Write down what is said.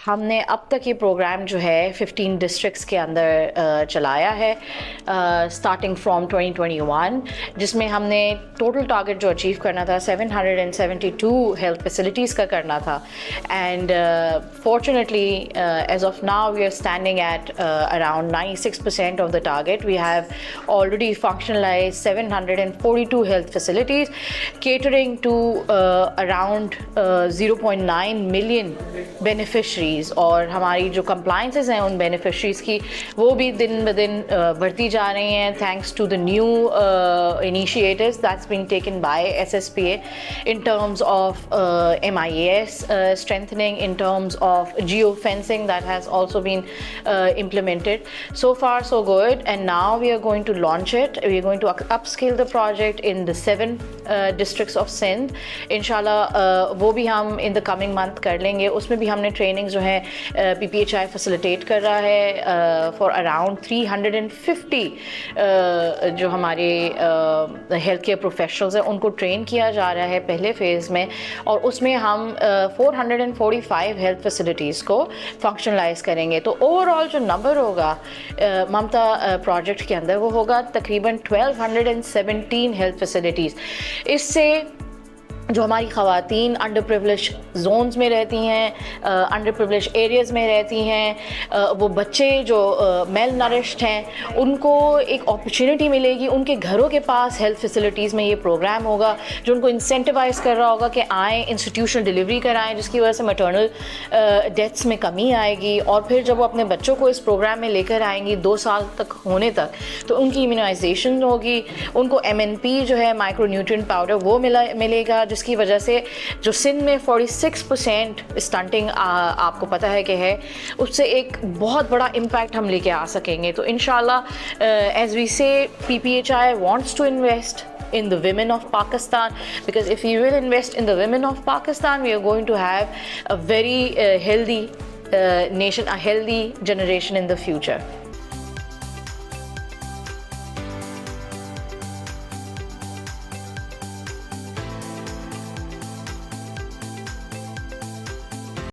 ہم نے اب تک یہ پروگرام جو ہے 15 ڈسٹرکٹس کے اندر چلایا ہے اسٹارٹنگ فرام 2021، جس میں ہم نے ٹوٹل ٹارگیٹ جو اچیو کرنا تھا 772 ہیلتھ فیسلٹیز کا کرنا تھا. And fortunately as of now we are standing at around 96% of the target. We have already functionalized 742 health facilities catering to around 0.9 million beneficiaries. اور ہماری جو compliances ہیں ان beneficiaries کی وہ بھی دن بدن بڑھتی جا رہی ہیں thanks to the new initiatives that's being taken by SSPA in terms of MIAS strengthening, in terms of geofencing that has also been implemented. So far so good, and now we are going to launch it. We are going to upscale the project in the 7 districts of Sindh. Inshallah وہ بھی ہم in the coming month کر لیں گے. اس میں بھی ہم نے ٹریننگ جو ہے PPHI فیسیلیٹیٹ کر رہا ہے for around 350 جو ہمارے ہیلتھ کیئر پروفیشنلز ہیں ان کو ٹرین کیا جا رہا ہے پہلے فیز میں. اور اس میں ہم 445 ہیلتھ فیسلٹیز کو فنکشنلائز کریں گے. تو اوور آل جو نمبر ہوگا ممتا پروجیکٹ کے اندر وہ ہوگا تقریباً 1217 ہیلتھ فیسلٹیز. اس سے جو ہماری خواتین انڈر پریولیج زونز میں رہتی ہیں، انڈر پریولیج ایریاز میں رہتی ہیں، وہ بچے جو میل نرشڈ ہیں ان کو ایک اپرچونٹی ملے گی. ان کے گھروں کے پاس ہیلتھ فیسلٹیز میں یہ پروگرام ہوگا جو ان کو انسینٹیوائز کر رہا ہوگا کہ آئیں انسٹیٹیوشنل ڈلیوری کرائیں، جس کی وجہ سے میٹرنل ڈیتھس میں کمی آئے گی. اور پھر جب وہ اپنے بچوں کو اس پروگرام میں لے کر آئیں گی 2 سال تک ہونے تک تو ان کی امیونائزیشن ہوگی. ان کو MNP جو ہے مائکرو نیوٹرینٹ پاؤڈر وہ ملے گا، جس کی وجہ سے جو سندھ میں 46% اسٹنٹنگ آپ کو پتہ ہے کہ ہے، اس سے ایک بہت بڑا امپیکٹ ہم لے کے آ سکیں گے. تو انشاءاللہ ایز وی سے PPHI wants to invest in the women of Pakistan, because if we will invest in the women of Pakistan, we are going to have a very healthy nation, a healthy generation in the future.